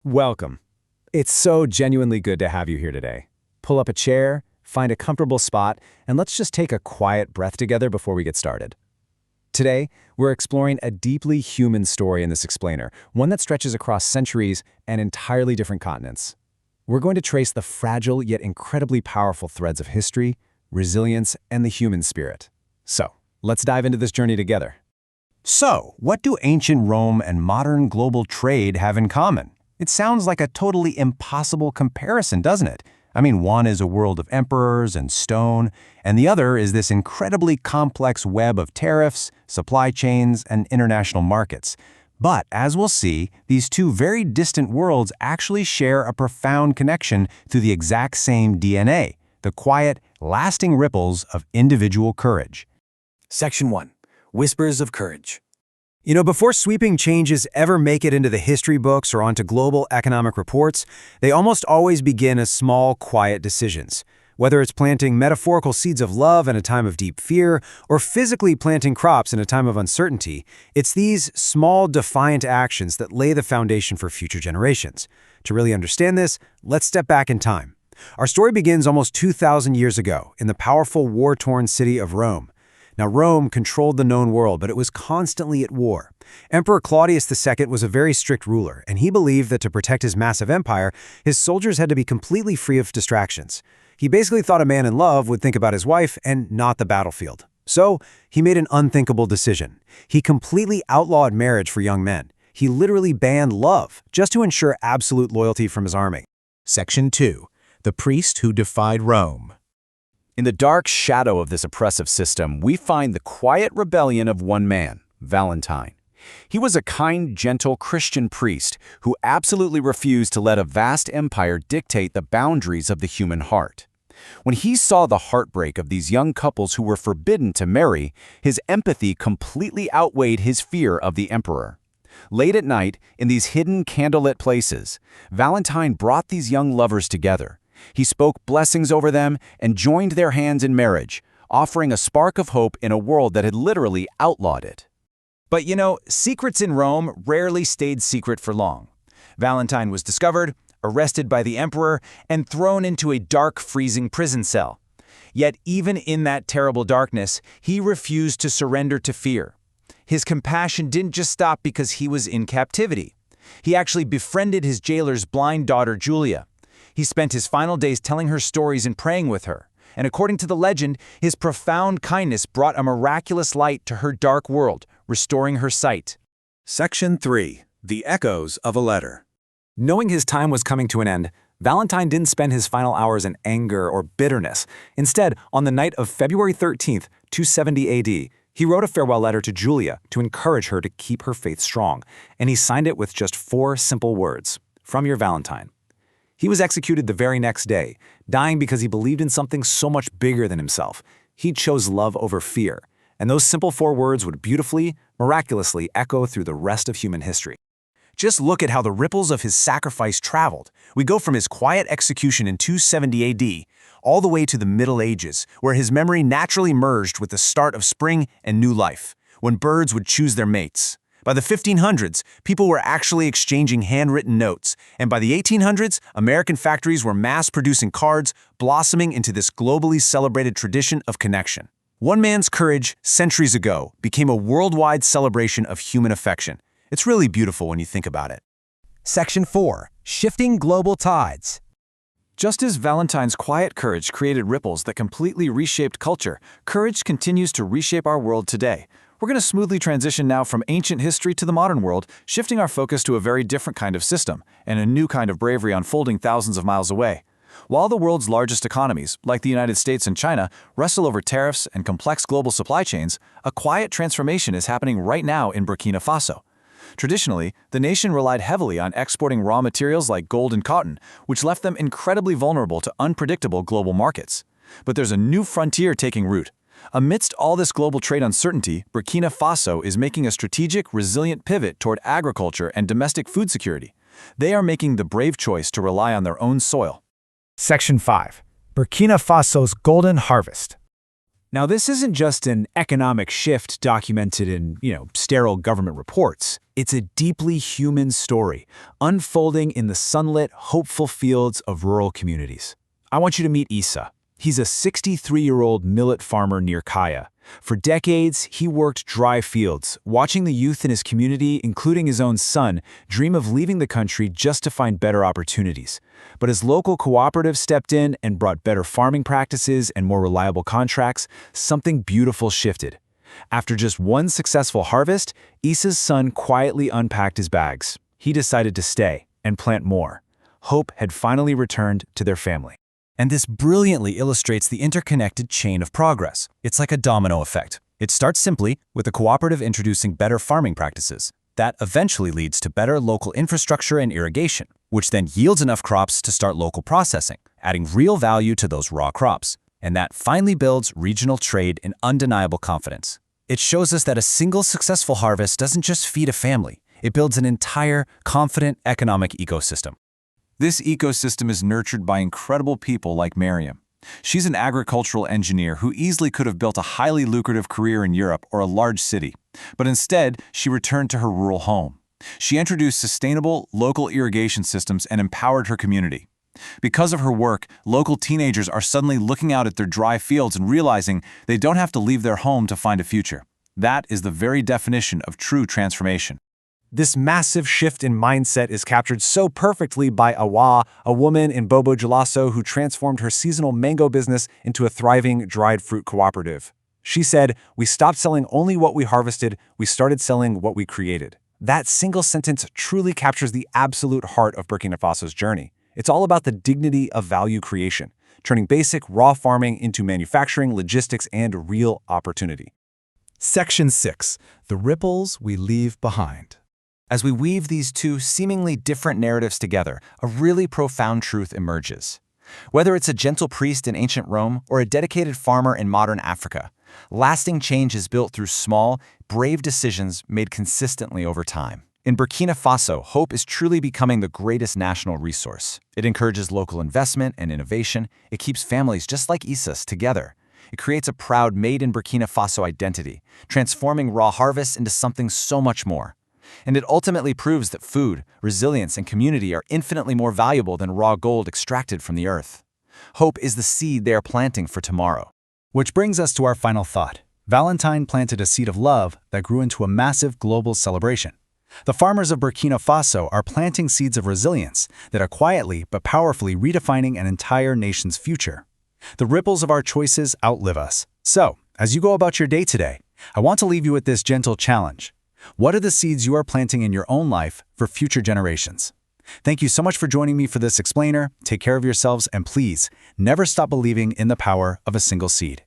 Welcome. It's so genuinely good to have you here today. Pull up a chair, find a comfortable spot, and let's just take a quiet breath together before we get started. Today, we're exploring a deeply human story in this explainer, one that stretches across centuries and entirely different continents. We're going to trace the fragile yet incredibly powerful threads of history, resilience, and the human spirit. So, let's dive into this journey together. So, what do ancient Rome and modern global trade have in common? It sounds like a totally impossible comparison, doesn't it? I mean, one is a world of emperors and stone, and the other is this incredibly complex web of tariffs, supply chains, and international markets. But, as we'll see, these two very distant worlds actually share a profound connection through the exact same DNA, the quiet, lasting ripples of individual courage. Section 1. Whispers of Courage. Before sweeping changes ever make it into the history books or onto global economic reports, they almost always begin as small, quiet decisions. Whether it's planting metaphorical seeds of love in a time of deep fear, or physically planting crops in a time of uncertainty, it's these small, defiant actions that lay the foundation for future generations. To really understand this, let's step back in time. Our story begins almost 2,000 years ago in the powerful, war-torn city of Rome. Now, Rome controlled the known world, but it was constantly at war. Emperor Claudius II was a very strict ruler, and he believed that to protect his massive empire, his soldiers had to be completely free of distractions. He basically thought a man in love would think about his wife and not the battlefield. So, he made an unthinkable decision. He completely outlawed marriage for young men. He literally banned love, just to ensure absolute loyalty from his army. Section 2. The Priest Who Defied Rome. In the dark shadow of this oppressive system, we find the quiet rebellion of one man, Valentine. He was a kind, gentle Christian priest who absolutely refused to let a vast empire dictate the boundaries of the human heart. When he saw the heartbreak of these young couples who were forbidden to marry, his empathy completely outweighed his fear of the emperor. Late at night, in these hidden candlelit places, Valentine brought these young lovers together. He spoke blessings over them and joined their hands in marriage, offering a spark of hope in a world that had literally outlawed it. But secrets in Rome rarely stayed secret for long. Valentine was discovered, arrested by the emperor, and thrown into a dark, freezing prison cell. Yet even in that terrible darkness, he refused to surrender to fear. His compassion didn't just stop because he was in captivity. He actually befriended his jailer's blind daughter, Julia. He spent his final days telling her stories and praying with her. And according to the legend, his profound kindness brought a miraculous light to her dark world, restoring her sight. Section 3. The Echoes of a Letter. Knowing his time was coming to an end, Valentine didn't spend his final hours in anger or bitterness. Instead, on the night of February 13th, 270 AD, he wrote a farewell letter to Julia to encourage her to keep her faith strong, and he signed it with just 4 simple words: "From your Valentine." He was executed the very next day, dying because he believed in something so much bigger than himself. He chose love over fear, and those simple 4 words would beautifully, miraculously echo through the rest of human history. Just look at how the ripples of his sacrifice traveled. We go from his quiet execution in 270 AD all the way to the Middle Ages, where his memory naturally merged with the start of spring and new life, when birds would choose their mates. By the 1500s, people were actually exchanging handwritten notes, and by the 1800s, American factories were mass-producing cards, blossoming into this globally celebrated tradition of connection. One man's courage, centuries ago, became a worldwide celebration of human affection. It's really beautiful when you think about it. Section 4. Shifting Global Tides. Just as Valentine's quiet courage created ripples that completely reshaped culture, courage continues to reshape our world today. We're going to smoothly transition now from ancient history to the modern world, shifting our focus to a very different kind of system and a new kind of bravery unfolding thousands of miles away. While the world's largest economies, like the United States and China, wrestle over tariffs and complex global supply chains, a quiet transformation is happening right now in Burkina Faso. Traditionally, the nation relied heavily on exporting raw materials like gold and cotton, which left them incredibly vulnerable to unpredictable global markets. But there's a new frontier taking root. Amidst all this global trade uncertainty, Burkina Faso is making a strategic, resilient pivot toward agriculture and domestic food security. They are making the brave choice to rely on their own soil. Section 5. Burkina Faso's Golden Harvest. Now, this isn't just an economic shift documented in, sterile government reports. It's a deeply human story, unfolding in the sunlit, hopeful fields of rural communities. I want you to meet Isa. He's a 63-year-old millet farmer near Kaya. For decades, he worked dry fields, watching the youth in his community, including his own son, dream of leaving the country just to find better opportunities. But as local cooperatives stepped in and brought better farming practices and more reliable contracts, something beautiful shifted. After just one successful harvest, Isa's son quietly unpacked his bags. He decided to stay and plant more. Hope had finally returned to their family. And this brilliantly illustrates the interconnected chain of progress. It's like a domino effect. It starts simply with a cooperative introducing better farming practices. That eventually leads to better local infrastructure and irrigation, which then yields enough crops to start local processing, adding real value to those raw crops. And that finally builds regional trade and undeniable confidence. It shows us that a single successful harvest doesn't just feed a family. It builds an entire, confident economic ecosystem. This ecosystem is nurtured by incredible people like Miriam. She's an agricultural engineer who easily could have built a highly lucrative career in Europe or a large city, but instead, she returned to her rural home. She introduced sustainable, local irrigation systems and empowered her community. Because of her work, local teenagers are suddenly looking out at their dry fields and realizing they don't have to leave their home to find a future. That is the very definition of true transformation. This massive shift in mindset is captured so perfectly by Awa, a woman in Bobo Dioulasso who transformed her seasonal mango business into a thriving dried fruit cooperative. She said, "We stopped selling only what we harvested, we started selling what we created." That single sentence truly captures the absolute heart of Burkina Faso's journey. It's all about the dignity of value creation, turning basic raw farming into manufacturing, logistics, and real opportunity. Section 6. The Ripples We Leave Behind. As we weave these two seemingly different narratives together, a really profound truth emerges. Whether it's a gentle priest in ancient Rome or a dedicated farmer in modern Africa, lasting change is built through small, brave decisions made consistently over time. In Burkina Faso, hope is truly becoming the greatest national resource. It encourages local investment and innovation. It keeps families just like Isa's together. It creates a proud made in Burkina Faso identity, transforming raw harvests into something so much more. And it ultimately proves that food, resilience, and community are infinitely more valuable than raw gold extracted from the earth. Hope is the seed they are planting for tomorrow. Which brings us to our final thought. Valentine planted a seed of love that grew into a massive global celebration. The farmers of Burkina Faso are planting seeds of resilience that are quietly but powerfully redefining an entire nation's future. The ripples of our choices outlive us. So, as you go about your day today, I want to leave you with this gentle challenge. What are the seeds you are planting in your own life for future generations? Thank you so much for joining me for this explainer. Take care of yourselves and please, never stop believing in the power of a single seed.